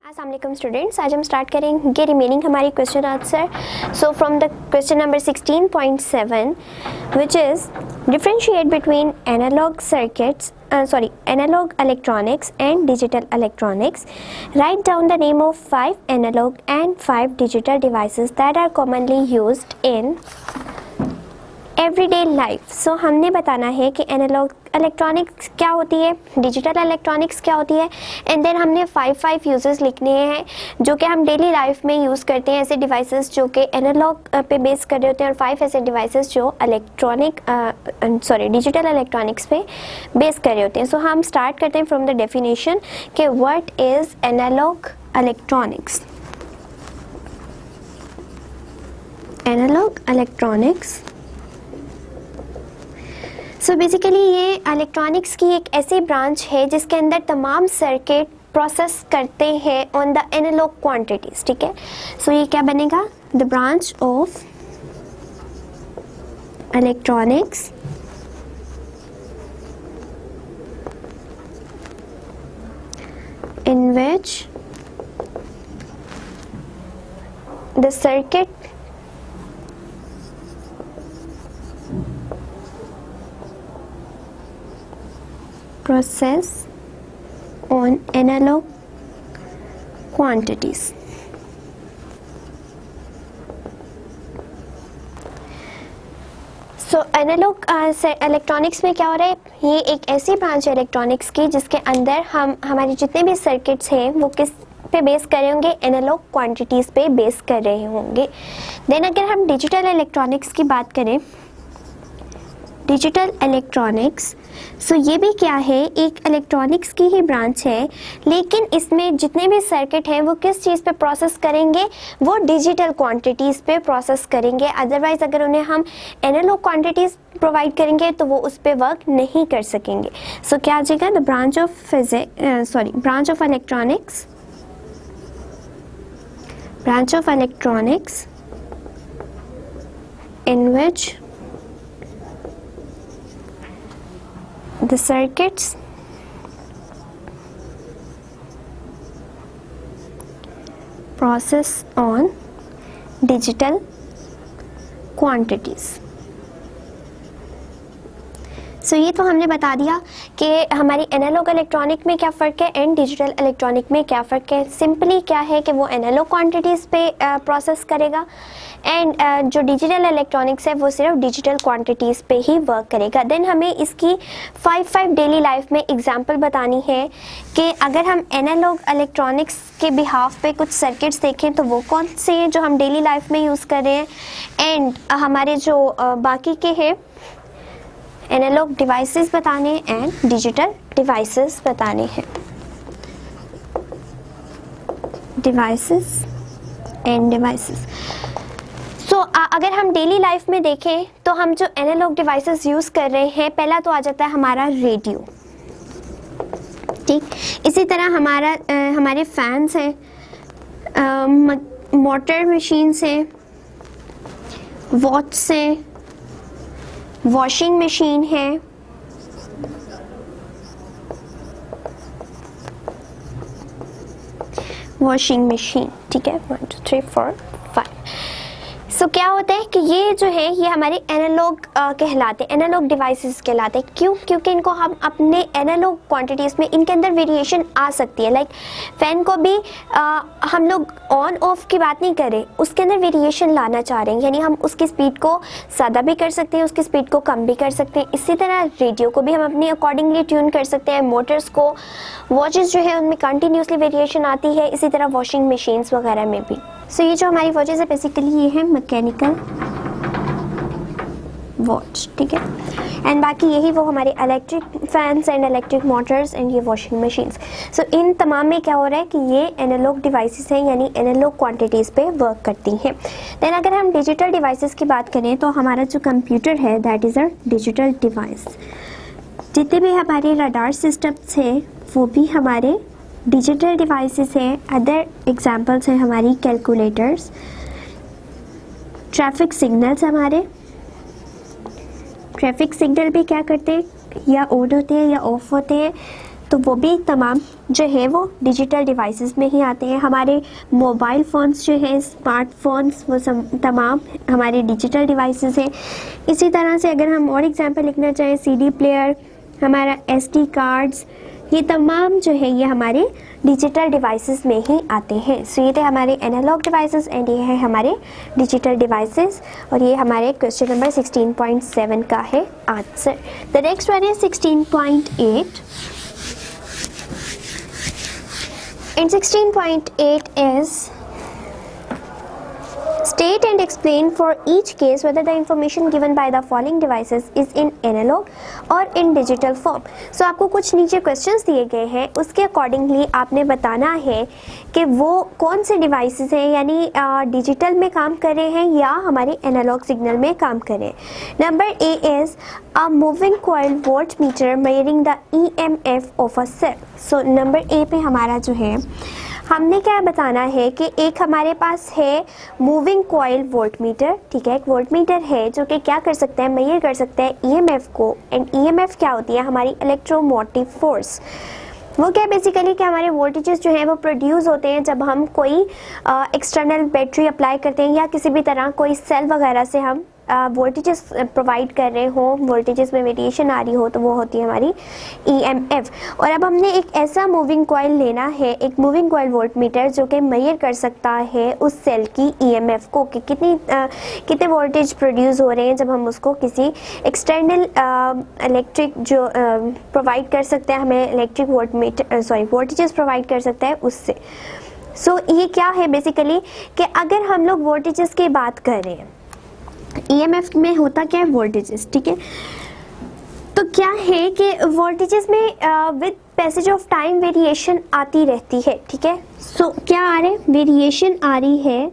अस्सलाम वालेकुम स्टूडेंट्स, आज हम स्टार्ट करेंगे रिमेनिंग हमारी question answer. So from the question number 16.7 which is differentiate between analog electronics and digital electronics. Write down the name of 5 analog and 5 digital devices that are commonly used in everyday life. So हमने बताना है कि analogue electronics क्या होती है, digital electronics क्या होती है, एंड देन हमने 5 यूजेस लिखने हैं जो कि हम डेली लाइफ में यूज़ करते हैं, ऐसे डिवाइसेस जो कि एनालॉग पे बेस कर रहे होते हैं, और 5 ऐसे डिवाइसेस जो डिजिटल इलेक्ट्रॉनिक्स पे बेस कर रहे होते हैं। सो हम स्टार्ट करते हैं फ्रॉम द डेफिनेशन कि what is analog electronics. Analog electronics so basically ये इलेक्ट्रॉनिक्स की एक ऐसी ब्रांच है जिसके अंदर तमाम सर्किट प्रोसेस करते हैं ऑन द एनालॉग क्वांटिटीज। ठीक है, सो ये क्या बनेगा, the branch of electronics in which the circuit process on analog quantities. So analog electronics में क्या हो रहा है, ये एक ऐसी ब्रांच है इलेक्ट्रॉनिक्स की जिसके अंदर हम हमारे जितने भी सर्किट्स हैं वो किस पे बेस कर रहे होंगे, एनालॉग क्वांटिटीज़ पे बेस कर रहे होंगे। देन अगर हम डिजिटल इलेक्ट्रॉनिक्स की बात करें, डिजिटल इलेक्ट्रॉनिक्स सो ये भी क्या है, एक इलेक्ट्रॉनिक्स की ही ब्रांच है, लेकिन इसमें जितने भी सर्किट हैं वो किस चीज़ पे प्रोसेस करेंगे, वो डिजिटल क्वांटिटीज़ पे प्रोसेस करेंगे। अदरवाइज़ अगर उन्हें हम एनालॉग क्वांटिटीज़ प्रोवाइड करेंगे तो वो उस पर वर्क नहीं कर सकेंगे। सो क्या आ जाएगा, the branch of electronics in which the circuits process on digital quantities. सो ये तो हमने बता दिया कि हमारी एनालॉग इलेक्ट्रॉनिक में क्या फ़र्क है एंड डिजिटल इलेक्ट्रॉनिक में क्या फ़र्क है। सिंपली क्या है कि वो एनालॉग क्वांटिटीज़ पे प्रोसेस करेगा, एंड जो डिजिटल इलेक्ट्रॉनिक्स है वो सिर्फ डिजिटल क्वांटिटीज़ पे ही वर्क करेगा। देन हमें इसकी 5 डेली लाइफ में एग्जांपल बतानी है कि अगर हम एनालॉग इलेक्ट्रॉनिक्स के बिहाफ पे कुछ सर्किट्स देखें तो वो कौन से हैं जो हम डेली लाइफ में यूज़ कर रहे हैं, एंड हमारे जो बाकी के हैं एनालॉग डिवाइसेस बताने एंड डिजिटल डिवाइसेस बताने हैं। डिवाइसेस एंड डिवाइसेस सो अगर हम डेली लाइफ में देखें तो हम जो एनालॉग डिवाइसेस यूज़ कर रहे हैं, पहला तो आ जाता है हमारा रेडियो। ठीक, इसी तरह हमारे फैंस हैं, मोटर मशीन्स हैं, वॉच हैं, वॉशिंग मशीन है, वॉशिंग मशीन। ठीक है, 1 2 3 4 5। सो क्या होता है कि ये जो है ये हमारे एनालॉग कहलाते हैं, एनालॉग डिवाइसेस कहलाते हैं। क्यों? क्योंकि इनको हम अपने एनालॉग क्वांटिटीज़ में इनके अंदर वेरिएशन आ सकती है। लाइक फ़ैन को भी हम लोग ऑन ऑफ की बात नहीं कर रहे, उसके अंदर वेरिएशन लाना चाह रहे हैं, यानी हम उसकी स्पीड को ज़्यादा भी कर सकते हैं, उसकी स्पीड को कम भी कर सकते हैं। इसी तरह रेडियो को भी हम अपनी अकॉर्डिंगली ट्यून कर सकते हैं, मोटर्स को, वॉचेस जो है उनमें कंटिन्यूसली वेरिएशन आती है, इसी तरह वॉशिंग मशीन्स वगैरह में भी। सो ये जो हमारी वॉचेस है बेसिकली ये है मैकेनिकल वॉच। ठीक है, एंड बाकी यही वो हमारे electric fans and electric Motors and ये वॉशिंग मशीन्स। सो इन तमाम में क्या हो रहा है कि ये एनालॉग डिवाइसेस हैं, यानी एनालॉग क्वांटिटीज़ पे वर्क करती हैं। देन अगर हम डिजिटल डिवाइसेस की बात करें तो हमारा जो कंप्यूटर है that is a digital device. जितने भी हमारे रडार सिस्टम्स हैं वो भी हमारे डिजिटल डिवाइसेस हैं। अदर एग्जांपल्स हैं हमारी कैलकुलेटर्स, ट्रैफिक सिग्नल्स। हमारे ट्रैफिक सिग्नल भी क्या करते हैं, या ऑन होते हैं या ऑफ होते हैं, तो वो भी तमाम जो है वो डिजिटल डिवाइसेस में ही आते हैं। हमारे मोबाइल फ़ोन्स जो हैं, स्मार्टफोन्स, वो तमाम हमारे डिजिटल डिवाइसेस हैं। इसी तरह से अगर हम और एग्जांपल लिखना चाहें, सीडी प्लेयर, हमारा एसडी कार्ड्स, ये तमाम जो है ये हमारे डिजिटल डिवाइसेस में ही आते हैं। सो ये थे हमारे एनालॉग डिवाइसेस एंड ये है हमारे डिजिटल डिवाइसेस, और ये हमारे क्वेश्चन नंबर 16.7 का है answer. The next one is 16.8 and 16.8 is state and explain for each case whether the information given by the following devices is in analog or in digital form। So आपको कुछ नीचे questions दिए गए हैं, उसके accordingly आपने बताना है कि वो कौन से डिवाइसेस हैं, यानी डिजिटल में काम कर रहे हैं या हमारे एनालॉग सिग्नल में काम कर रहे हैं। Number A is a moving coil voltmeter measuring the EMF of a cell. So number A पे हमारा जो है हमने क्या बताना है कि एक हमारे पास है मूविंग कॉइल वोल्ट मीटर, ठीक है। एक वोल्ट मीटर है जो कि क्या कर सकता है, मेजर कर सकता है EMF को। एंड EMF क्या होती है, हमारी इलेक्ट्रोमोटिव फोर्स। वो क्या बेसिकली कि हमारे वोल्टेजेस जो है वो प्रोड्यूस होते हैं जब हम कोई एक्सटर्नल बैटरी अप्लाई करते हैं या किसी भी तरह कोई सेल वगैरह से हम वोल्टेजेस प्रोवाइड कर रहे हो, वोल्टेजेस में वेरिएशन आ रही हो, तो वो होती है हमारी EMF। और अब हमने एक ऐसा मूविंग कॉइल लेना है, एक मूविंग कॉइल वोल्ट मीटर जो कि मेजर कर सकता है उस सेल की EMF को कि कितने वोल्टेज प्रोड्यूस हो रहे हैं जब हम उसको किसी एक्सटर्नल इलेक्ट्रिक जो प्रोवाइड कर सकते हैं, हमें इलेक्ट्रिक वोल्टेजेस प्रोवाइड कर सकता है उससे। सो ये क्या है बेसिकली कि अगर हम लोग वोल्टेजेस की बात कर रहे हैं, EMF में होता क्या है, वोल्टेजेस, ठीक है। तो क्या है कि वोल्टेजेस में with passage of time variation आती रहती है, ठीक है। सो क्या आ रहा है, वेरिएशन आ रही है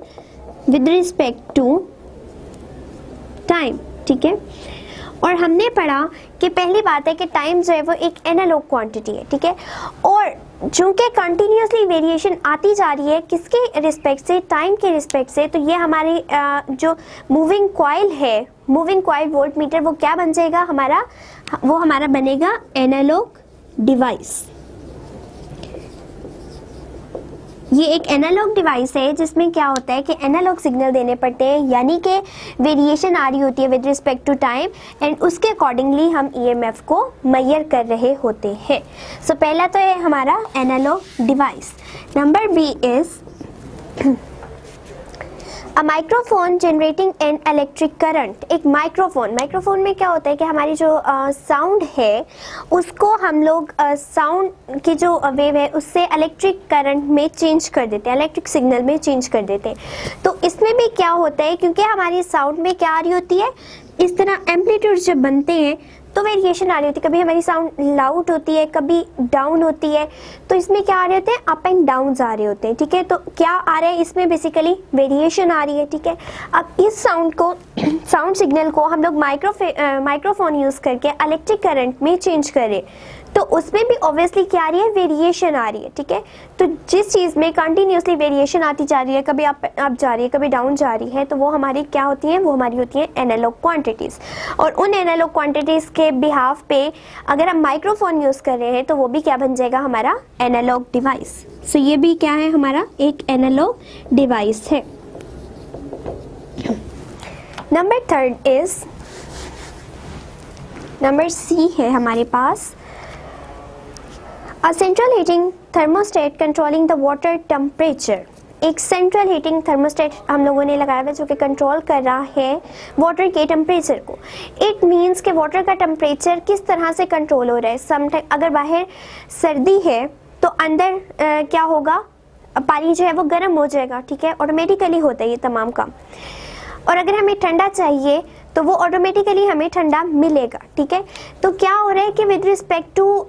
विद रिस्पेक्ट टू टाइम, ठीक है। और हमने पढ़ा कि पहली बात है कि टाइम जो है वो एक एनालॉग क्वांटिटी है, ठीक है। और चूंकि कंटिन्यूसली वेरिएशन आती जा रही है किसके रिस्पेक्ट से, टाइम के रिस्पेक्ट से, तो ये हमारी जो मूविंग कॉइल है, मूविंग कॉइल वोल्ट मीटर, वो क्या बन जाएगा हमारा, वो हमारा बनेगा एनालॉग डिवाइस। ये एक एनालॉग डिवाइस है जिसमें क्या होता है कि एनालॉग सिग्नल देने पड़ते हैं, यानी कि वेरिएशन आ रही होती है with respect to time and उसके अकॉर्डिंगली हम EMF को मेजर कर रहे होते हैं। सो पहला तो है हमारा analog device. Number B is a microphone generating an electric current. एक माइक्रोफोन में क्या होता है कि हमारी जो साउंड है उसको हम लोग साउंड की जो वेव है उससे इलेक्ट्रिक करंट में चेंज कर देते हैं, इलेक्ट्रिक सिग्नल में चेंज कर देते हैं। तो इसमें भी क्या होता है, क्योंकि हमारी साउंड में क्या आ रही होती है, इस तरह एम्पलीट्यूड जब बनते हैं तो वेरिएशन आ रही होती है, कभी हमारी साउंड लाउड होती है, कभी डाउन होती है, तो इसमें क्या आ रहे होते हैं, अप एंड डाउन आ रहे होते हैं, ठीक है। तो क्या आ रहा है इसमें, बेसिकली वेरिएशन आ रही है, ठीक है। अब इस साउंड को, साउंड सिग्नल को हम लोग माइक्रोफोन यूज़ करके इलेक्ट्रिक करंट में चेंज करें तो उसमें भी ऑब्वियसली क्या आ रही है, वेरिएशन आ रही है, ठीक है। तो जिस चीज़ में कंटिन्यूसली वेरिएशन आती जा रही है, कभी अप जा रही है, कभी डाउन जा रही है, तो वो हमारी क्या होती है, वो हमारी होती है एनालॉग क्वांटिटीज़। और उन एनालॉग क्वांटिटीज़ के बिहाफ पे अगर हम माइक्रोफोन यूज़ कर रहे हैं तो वो भी क्या बन जाएगा, हमारा एनालॉग डिवाइस। सो ये भी क्या है, हमारा एक एनालॉग डिवाइस है। Number third is, number C है हमारे पास, A central heating thermostat controlling the water temperature। एक सेंट्रल हीटिंग थर्मोस्टेट हम लोगों ने लगाया हुआ जो कि कंट्रोल कर रहा है वाटर के टेम्परेचर को। इट मीन्स कि वाटर का टेम्परेचर किस तरह से कंट्रोल हो रहा है। समटाइम अगर बाहर सर्दी है तो अंदर क्या होगा, पानी जो है वो गर्म हो जाएगा, ठीक है। ऑटोमेटिकली होता है ये तमाम काम। और अगर हमें ठंडा चाहिए तो वो ऑटोमेटिकली हमें ठंडा मिलेगा, ठीक है। तो क्या हो रहा है कि with respect to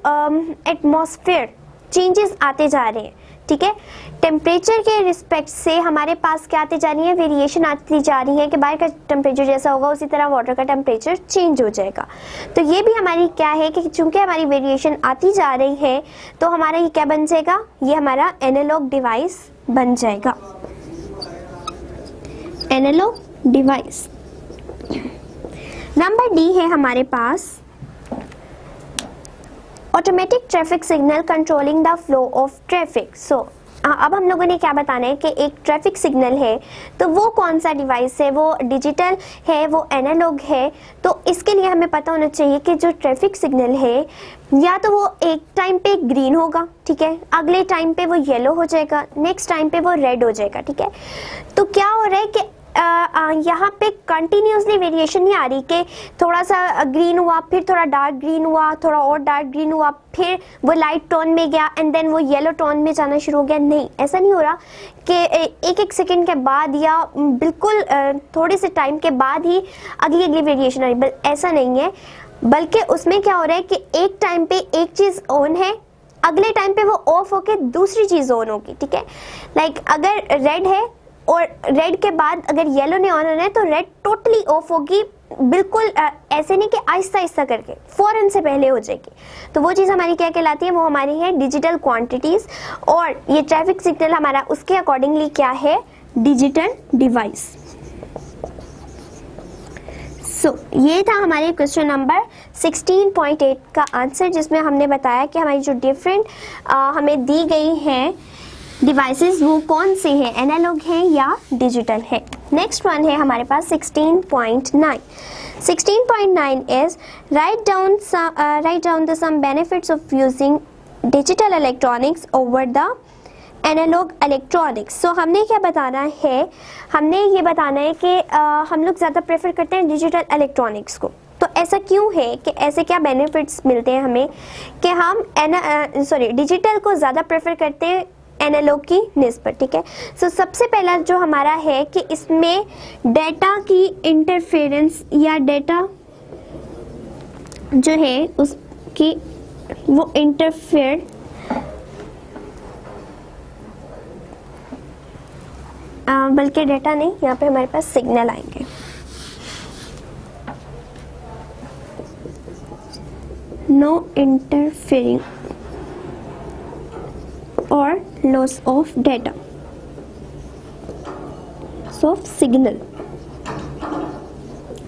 atmosphere changes आते जा रहे हैं, ठीक है। टेम्परेचर के रिस्पेक्ट से हमारे पास क्या आती जा रही है, वेरिएशन आती जा रही है कि बाहर का टेम्परेचर जैसा होगा उसी तरह वाटर का टेम्परेचर चेंज हो जाएगा। तो ये भी हमारी क्या है कि चूंकि हमारी वेरिएशन आती जा रही है तो हमारा ये क्या बन जाएगा, ये हमारा एनालॉग डिवाइस बन जाएगा, एनालॉग डिवाइस। नंबर डी है हमारे पास automatic traffic signal controlling the flow of traffic. So अब हम लोगों ने क्या बताना है कि एक ट्रैफिक सिग्नल है तो वो कौन सा डिवाइस है, वो डिजिटल है, वो एनालॉग है। तो इसके लिए हमें पता होना चाहिए कि जो ट्रैफिक सिग्नल है या तो वो एक टाइम पे ग्रीन होगा, ठीक है, अगले टाइम पे वो येलो हो जाएगा, नेक्स्ट टाइम पे वो रेड हो जाएगा, ठीक है। तो क्या हो रहा है कि यहाँ पे कंटिन्यूसली वेरिएशन नहीं आ रही कि थोड़ा सा ग्रीन हुआ, फिर थोड़ा डार्क ग्रीन हुआ, थोड़ा और डार्क ग्रीन हुआ, फिर वो लाइट टोन में गया एंड देन वो येलो टोन में जाना शुरू हो गया। नहीं, ऐसा नहीं हो रहा कि एक एक सेकंड के बाद या बिल्कुल थोड़े से टाइम के बाद ही अगली अगली वेरिएशन आ रही, ऐसा नहीं है। बल्कि उसमें क्या हो रहा है कि एक टाइम पे एक चीज़ ऑन है, अगले टाइम पे वो ऑफ होके दूसरी चीज़ ऑन होगी, ठीक है। लाइक अगर रेड है और रेड के बाद अगर येलो ने ऑन होना है तो रेड टोटली ऑफ होगी, बिल्कुल ऐसे नहीं कि आहिस्ता आहिस्ता करके फौरन से पहले हो जाएगी। तो वो चीज़ हमारी क्या कहलाती है, वो हमारी है डिजिटल क्वांटिटीज़, और ये ट्रैफिक सिग्नल हमारा उसके अकॉर्डिंगली क्या है, डिजिटल डिवाइस। सो ये था हमारे क्वेश्चन नंबर 16.8 का आंसर, जिसमें हमने बताया कि हमारी जो डिफरेंट हमें दी गई हैं डिवाइसेस वो कौन से हैं, एनालॉग हैं या डिजिटल है। नेक्स्ट वन है हमारे पास 16.9। 16.9 is write down the some benefits of using digital electronics over the analogue electronics. So हमने क्या बताना है, हमने ये बताना है कि हम लोग ज़्यादा प्रेफर करते हैं डिजिटल इलेक्ट्रॉनिक्स को। तो ऐसा क्यों है कि ऐसे क्या बेनिफिट्स मिलते हैं हमें कि हम डिजिटल को ज़्यादा प्रेफर करते हैं एनालॉग की निस्बत, ठीक है। सो सबसे पहला जो हमारा है कि इसमें डेटा की इंटरफेरेंस या डेटा जो है उसकी वो इंटरफेयर बल्कि डेटा नहीं, यहाँ पे हमारे पास सिग्नल आएंगे। नो इंटरफेयरिंग और loss of data, of signal,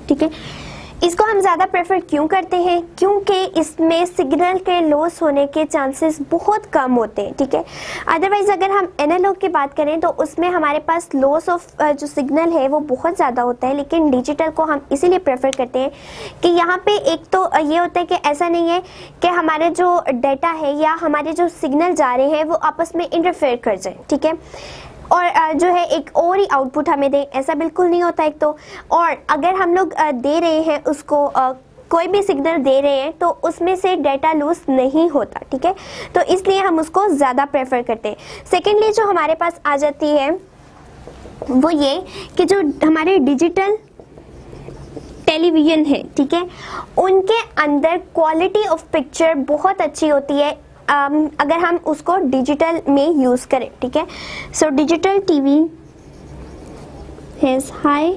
ठीक है। इसको हम ज़्यादा प्रेफर क्यों करते हैं, क्योंकि इसमें सिग्नल के लॉस होने के चांसेस बहुत कम होते हैं, ठीक है। अदरवाइज़ अगर हम एनालॉग की बात करें तो उसमें हमारे पास लॉस ऑफ जो सिग्नल है वो बहुत ज़्यादा होता है, लेकिन डिजिटल को हम इसीलिए प्रेफर करते हैं कि यहाँ पे एक तो ये होता है कि ऐसा नहीं है कि हमारे जो डेटा है या हमारे जो सिग्नल जा रहे हैं वो आपस में इंटरफेयर कर जाए, ठीक है, और जो है एक और ही आउटपुट हमें दे, ऐसा बिल्कुल नहीं होता एक तो। और अगर हम लोग दे रहे हैं उसको कोई भी सिग्नल दे रहे हैं तो उसमें से डेटा लूज नहीं होता, ठीक है। तो इसलिए हम उसको ज़्यादा प्रेफर करते हैं। सेकेंडली जो हमारे पास आ जाती है वो ये कि जो हमारे डिजिटल टेलीविज़न है, ठीक है, उनके अंदर क्वालिटी ऑफ पिक्चर बहुत अच्छी होती है अगर हम उसको डिजिटल में यूज़ करें, ठीक है। So digital TV has high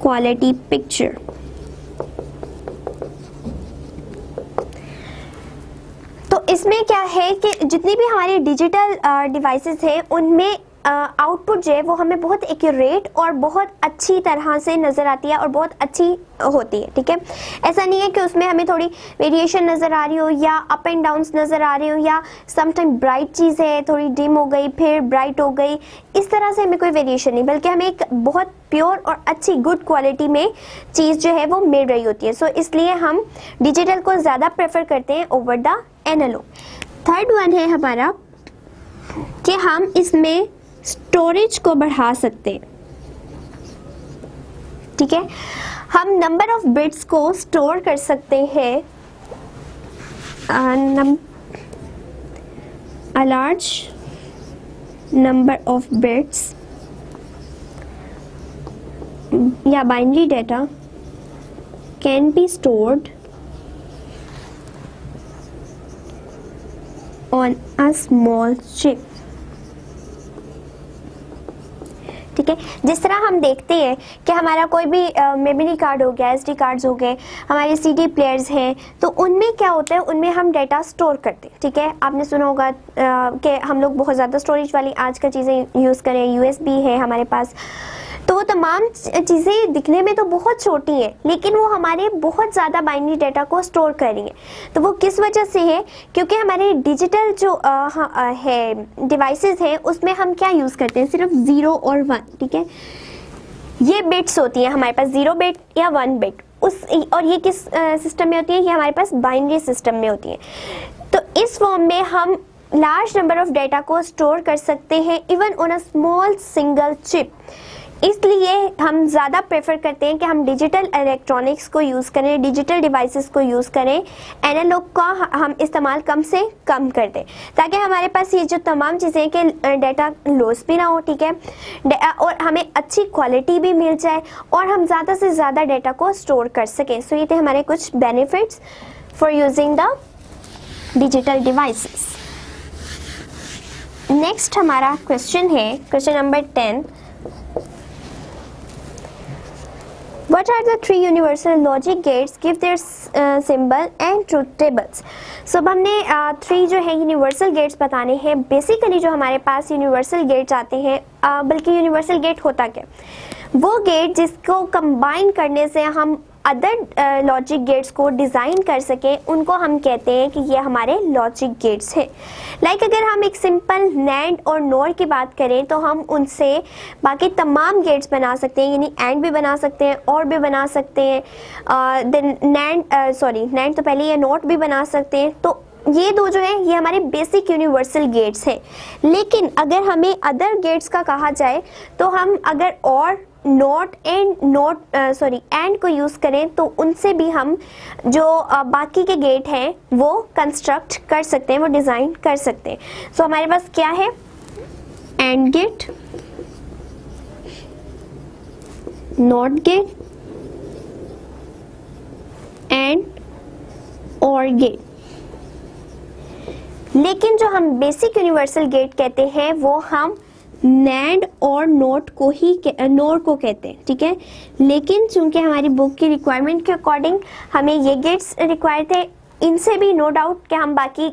quality picture. तो इसमें क्या है कि जितनी भी हमारी डिजिटल डिवाइसेस हैं उनमें आउटपुट जो है वो हमें बहुत एक्यूरेट और बहुत अच्छी तरह से नज़र आती है और बहुत अच्छी होती है, ठीक है। ऐसा नहीं है कि उसमें हमें थोड़ी वेरिएशन नज़र आ रही हो या अप एंड डाउन्स नज़र आ रही हो या समटाइम ब्राइट चीज़ है थोड़ी डिम हो गई फिर ब्राइट हो गई, इस तरह से हमें कोई वेरिएशन नहीं, बल्कि हमें एक बहुत प्योर और अच्छी गुड क्वालिटी में चीज़ जो है वो मिल रही होती है। सो इसलिए हम डिजिटल को ज़्यादा प्रेफर करते हैं over the analog. Third one है हमारा कि हम इसमें स्टोरेज को बढ़ा सकते हैं, ठीक है। हम नंबर ऑफ बिट्स को स्टोर कर सकते हैं, a large number of bits या binary data can be stored on a small chip, ठीक है। जिस तरह हम देखते हैं कि हमारा कोई भी मेमोरी कार्ड हो गया, एसडी कार्ड्स हो गए, हमारे सीडी प्लेयर्स हैं, तो उनमें क्या होता है, उनमें हम डेटा स्टोर करते हैं, ठीक है। आपने सुना होगा कि हम लोग बहुत ज़्यादा स्टोरेज वाली आज का चीज़ें यूज़ करें, यूएसबी है हमारे पास, तो वो तमाम चीज़ें दिखने में तो बहुत छोटी हैं, लेकिन वो हमारे बहुत ज़्यादा बाइनरी डाटा को स्टोर कर रही हैं। तो वो किस वजह से है? क्योंकि हमारे डिजिटल जो है डिवाइसेस हैं, उसमें हम क्या यूज़ करते हैं? सिर्फ 0 और 1, ठीक है। ये बिट्स होती हैं हमारे पास, 0 बिट या 1 बिट। और ये किस सिस्टम में होती है? ये हमारे पास बाइनरी सिस्टम में होती है। तो इस फॉर्म में हम लार्ज नंबर ऑफ डाटा को स्टोर कर सकते हैं, even on a small single chip. इसलिए हम ज़्यादा प्रेफर करते हैं कि हम डिजिटल इलेक्ट्रॉनिक्स को यूज़ करें, डिजिटल डिवाइसेस को यूज़ करें, एनालॉग का हम इस्तेमाल कम से कम कर दें, ताकि हमारे पास ये जो तमाम चीज़ें कि डाटा लॉस भी ना हो, ठीक है, और हमें अच्छी क्वालिटी भी मिल जाए और हम ज़्यादा से ज़्यादा डाटा को स्टोर कर सकें। सो ये थे हमारे कुछ benefits for using the digital devices. Next हमारा क्वेश्चन है, question number 10। What are the 3 universal logic gates? Give their symbol and truth tables. So अब हमने 3 जो है यूनिवर्सल गेट्स बताने हैं। बेसिकली जो हमारे पास यूनिवर्सल गेट्स आते हैं, बल्कि यूनिवर्सल गेट होता क्या? वो गेट जिसको कंबाइन करने से हम अदर लॉजिक गेट्स को डिज़ाइन कर सकें, उनको हम कहते हैं कि ये हमारे लॉजिक गेट्स हैं। लाइक अगर हम एक सिंपल नैंड और नोर की बात करें तो हम उनसे बाकी तमाम गेट्स बना सकते हैं, यानी एंड भी बना सकते हैं और भी बना सकते हैं, देन नैंड तो पहले ये नोट भी बना सकते हैं। तो ये दो जो है ये हमारे बेसिक यूनिवर्सल गेट्स हैं। लेकिन अगर हमें अदर गेट्स का कहा जाए तो हम अगर और एंड को यूज़ करें तो उनसे भी हम जो बाकी के गेट हैं वो कंस्ट्रक्ट कर सकते हैं, वो डिज़ाइन कर सकते हैं। सो हमारे पास क्या है? AND gate, NOT gate and OR gate. लेकिन जो हम बेसिक यूनिवर्सल गेट कहते हैं वो हम नैंड और नोट को कहते हैं, ठीक है। लेकिन चूंकि हमारी बुक की रिक्वायरमेंट के अकॉर्डिंग हमें ये गेट्स रिक्वायर थे, इनसे भी नो डाउट कि हम बाकी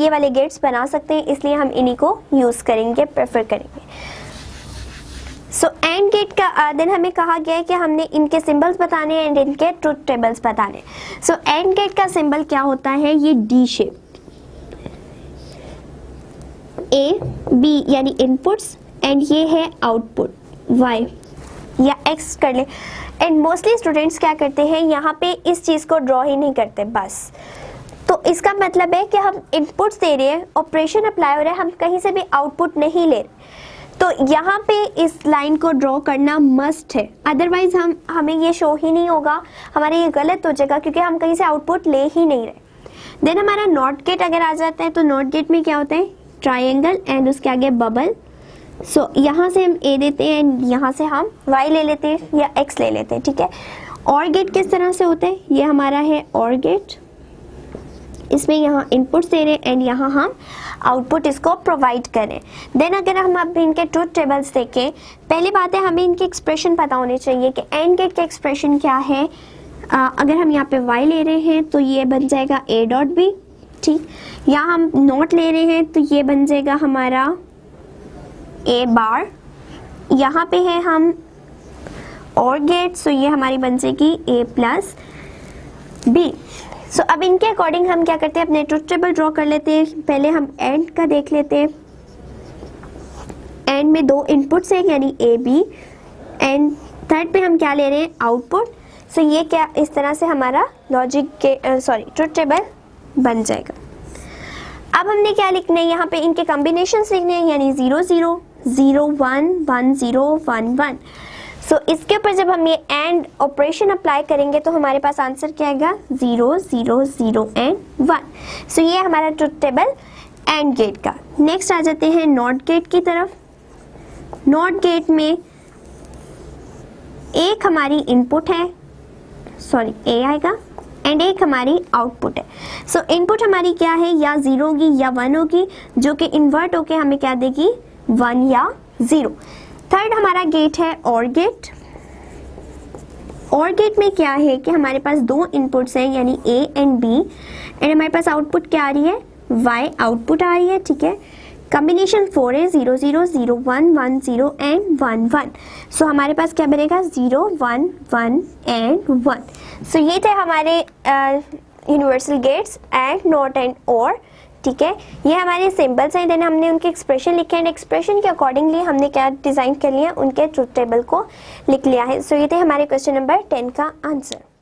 ये वाले गेट्स बना सकते हैं, इसलिए हम इन्हीं को यूज़ करेंगे, प्रेफर करेंगे। सो एंड गेट का देन हमें कहा गया है कि हमने इनके सिंबल्स बताने हैं एंड इनके ट्रुथ टेबल्स बताने हैं। सो एंड गेट का सिंबल क्या होता है? ये डी शेप, ए बी यानी इनपुट्स एंड ये है आउटपुट y या x कर ले। एंड मोस्टली स्टूडेंट्स क्या करते हैं, यहाँ पे इस चीज़ को ड्रॉ ही नहीं करते बस। तो इसका मतलब है कि हम इनपुट्स दे रहे हैं, ऑपरेशन अप्लाई हो रहा है, हम कहीं से भी आउटपुट नहीं ले रहे। तो यहाँ पे इस लाइन को ड्रॉ करना मस्ट है, अदरवाइज हमें ये शो ही नहीं होगा, हमारे ये गलत हो जाएगा क्योंकि हम कहीं से आउटपुट ले ही नहीं रहे। देन हमारा नॉट गेट अगर आ जाता है तो नॉट गेट में क्या होता है? ट्राइंगल एंड उसके आगे बबल। सो यहाँ से हम ए देते हैं एंड यहाँ से हम y ले लेते हैं या x ले लेते हैं, ठीक है। और गेट किस तरह से होता है? ये हमारा है और गेट, इसमें यहाँ इनपुट्स दे रहे हैं एंड यहाँ हम आउटपुट इसको प्रोवाइड करें। देन अगर हम अब इनके ट्रुथ टेबल्स देखें, पहली बात है हमें इनके एक्सप्रेशन पता होने चाहिए कि एंड गेट का एक्सप्रेशन क्या है। अगर हम यहाँ पे y ले रहे हैं तो ये बन जाएगा a डॉट b, ठीक। या हम नॉट ले रहे हैं तो ये बन जाएगा हमारा a बार। यहाँ पे है हम और गेट, सो ये हमारी बन जाएगी a प्लस b। सो अब इनके अकॉर्डिंग हम क्या करते हैं, अपने ट्रुथ टेबल ड्रॉ कर लेते हैं। पहले हम एंड का देख लेते हैं। एंड में 2 इनपुट्स हैं यानी a b, एंड थर्ड पे हम क्या ले रहे हैं? आउटपुट। सो ये क्या इस तरह से हमारा लॉजिक के ट्रुथ टेबल बन जाएगा। अब हमने क्या लिखना है, यहाँ पे इनके कॉम्बिनेशंस लिखने हैं, यानी 0 0 0 1 1 0 1 1। सो इसके ऊपर जब हम ये एंड ऑपरेशन अप्लाई करेंगे तो हमारे पास आंसर क्या आएगा? 0 0 0 एंड 1। सो ये हमारा ट्रुथ टेबल एंड गेट का। नेक्स्ट आ जाते हैं नॉट गेट की तरफ। नॉट गेट में एक हमारी इनपुट है, ए आएगा, एंड एक हमारी आउटपुट है। सो इनपुट हमारी क्या है? या 0 होगी या 1 होगी, जो कि इन्वर्ट होके हमें क्या देगी? 1 या 0। थर्ड हमारा गेट है और गेट। और गेट में क्या है कि हमारे पास 2 इनपुट्स हैं यानी a एंड b, एंड हमारे पास आउटपुट क्या आ रही है? y आउटपुट आ रही है, ठीक है। कॉम्बिनेशन 4 है 0 0 0 1 1 0 एंड 1 1। सो हमारे पास क्या बनेगा 0 1 1 एंड 1। सो ये थे हमारे universal gates and NOT and OR. ठीक है, ये हमारे सिंबल्स हैं, देन हमने उनके एक्सप्रेशन लिखे एंड एक्सप्रेशन के अकॉर्डिंगली हमने क्या डिज़ाइन कर लिया, उनके ट्रुथ टेबल को लिख लिया है। सो ये थे हमारे क्वेश्चन नंबर 10 का आंसर।